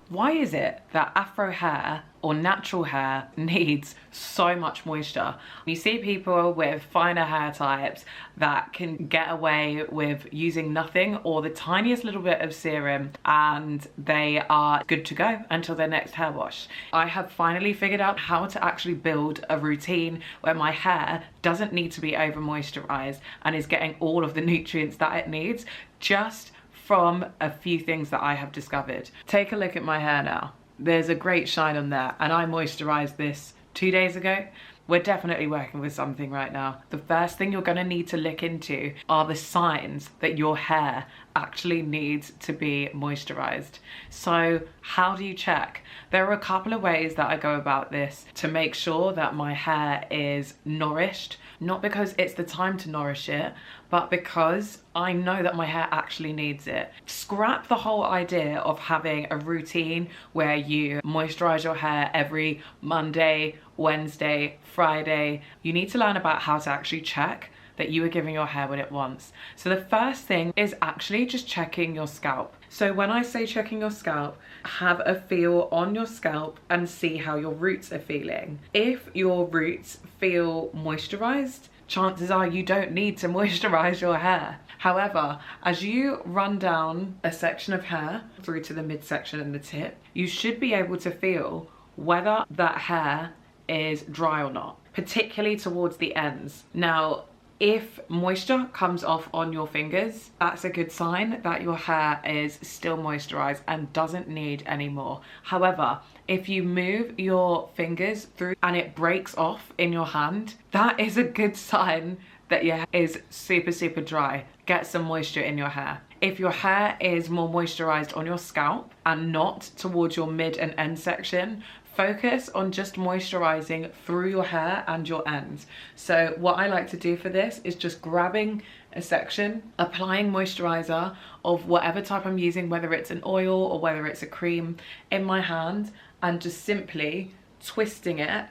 Why is it that afro hair or natural hair needs so much moisture? You see people with finer hair types that can get away with using nothing or the tiniest little bit of serum and they are good to go until their next hair wash. I have finally figured out how to actually build a routine where my hair doesn't need to be over moisturized and is getting all of the nutrients that it needs just from a few things that I have discovered. Take a look at my hair now. There's a great shine on there, and I moisturized this 2 days ago. We're definitely working with something right now. The first thing you're gonna need to look into are the signs that your hair actually needs to be moisturized. So how do you check? There are a couple of ways that I go about this to make sure that my hair is nourished, not because it's the time to nourish it, but because I know that my hair actually needs it. Scrap the whole idea of having a routine where you moisturize your hair every Monday, Wednesday, Friday. You need to learn about how to actually check that you are giving your hair what it wants. So the first thing is actually just checking your scalp. So when I say checking your scalp, have a feel on your scalp and see how your roots are feeling. If your roots feel moisturized, chances are you don't need to moisturize your hair. However, as you run down a section of hair through to the midsection and the tip, you should be able to feel whether that hair is dry or not, particularly towards the ends. Now, if moisture comes off on your fingers, that's a good sign that your hair is still moisturized and doesn't need any more. However, if you move your fingers through and it breaks off in your hand, that is a good sign that your hair is super, super dry. Get some moisture in your hair. If your hair is more moisturized on your scalp and not towards your mid and end section, focus on just moisturizing through your hair and your ends. So what I like to do for this is just grabbing a section, applying moisturizer of whatever type I'm using, whether it's an oil or whether it's a cream, in my hand, and just simply twisting it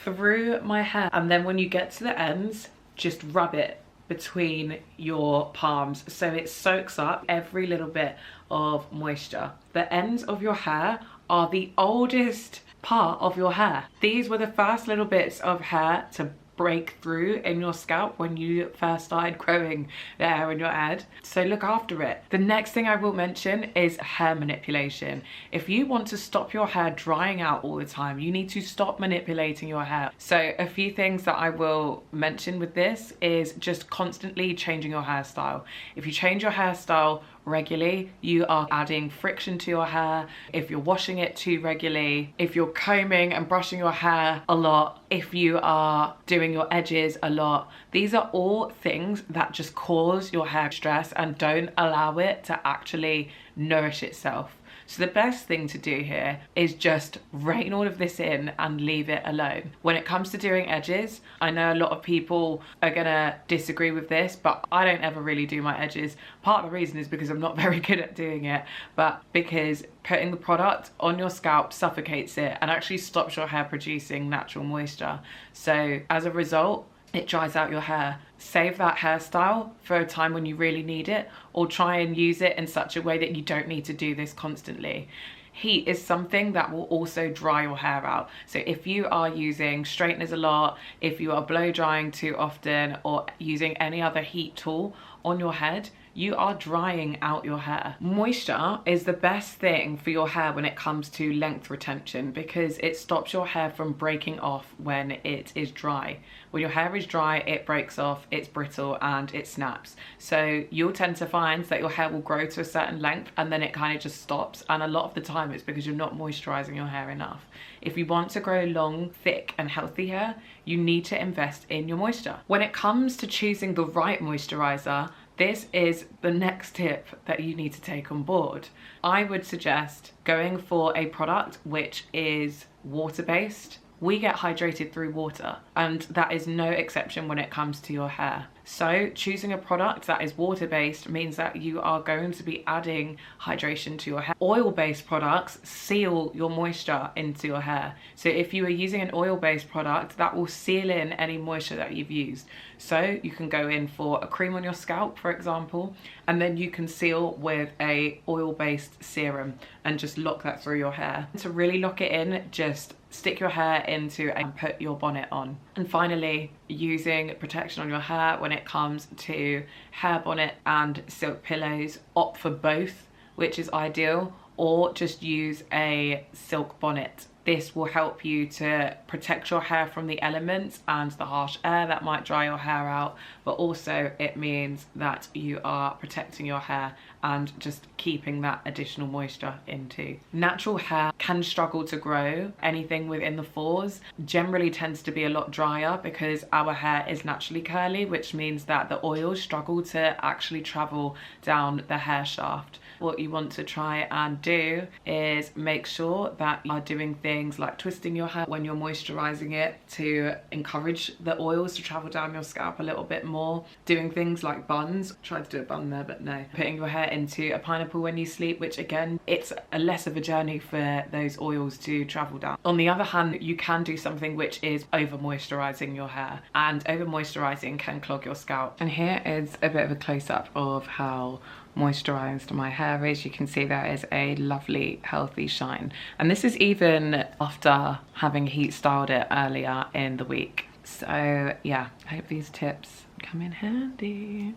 through my hair. And then when you get to the ends, just rub it between your palms so it soaks up every little bit of moisture. The ends of your hair are the oldest part of your hair. These were the first little bits of hair to break through in your scalp when you first started growing the hair in your head. So look after it. The next thing I will mention is hair manipulation. If you want to stop your hair drying out all the time, you need to stop manipulating your hair. So a few things that I will mention with this is just constantly changing your hairstyle. If you change your hairstyle regularly, you are adding friction to your hair. If you're washing it too regularly, if you're combing and brushing your hair a lot, if you are doing your edges a lot, these are all things that just cause your hair stress and don't allow it to actually nourish itself. So the best thing to do here is just rein all of this in and leave it alone. When it comes to doing edges, I know a lot of people are gonna disagree with this, but I don't ever really do my edges. Part of the reason is because I'm not very good at doing it, but because putting the product on your scalp suffocates it and actually stops your hair producing natural moisture. So as a result, it dries out your hair. Save that hairstyle for a time when you really need it, or try and use it in such a way that you don't need to do this constantly. Heat is something that will also dry your hair out. So if you are using straighteners a lot, if you are blow drying too often, or using any other heat tool on your head, you are drying out your hair. Moisture is the best thing for your hair when it comes to length retention because it stops your hair from breaking off when it is dry. When your hair is dry, it breaks off, it's brittle and it snaps. So you'll tend to find that your hair will grow to a certain length and then it kind of just stops. And a lot of the time it's because you're not moisturizing your hair enough. If you want to grow long, thick and healthy hair, you need to invest in your moisture. When it comes to choosing the right moisturizer, this is the next tip that you need to take on board. I would suggest going for a product which is water-based. We get hydrated through water, and that is no exception when it comes to your hair. So choosing a product that is water-based means that you are going to be adding hydration to your hair. Oil-based products seal your moisture into your hair. So if you are using an oil-based product, that will seal in any moisture that you've used. So you can go in for a cream on your scalp, for example, and then you can seal with a oil-based serum and just lock that through your hair. To really lock it in, just stick your hair into and put your bonnet on. And finally, using protection on your hair when it comes to hair bonnet and silk pillows. Opt for both, which is ideal, or just use a silk bonnet. This will help you to protect your hair from the elements and the harsh air that might dry your hair out, but also it means that you are protecting your hair and just keeping that additional moisture into. Natural hair can struggle to grow. Anything within the 4s generally tends to be a lot drier because our hair is naturally curly, which means that the oils struggle to actually travel down the hair shaft. What you want to try and do is make sure that you are doing things like twisting your hair when you're moisturizing it to encourage the oils to travel down your scalp a little bit more. Doing things like buns. Tried to do a bun there, but no. Putting your hair into a pineapple when you sleep, which again, it's a less of a journey for those oils to travel down. On the other hand, you can do something which is over moisturizing your hair, and over moisturizing can clog your scalp. And here is a bit of a close-up of how moisturized my hair is. You can see there is a lovely healthy shine, and this is even after having heat styled it earlier in the week. So yeah, I hope these tips come in handy.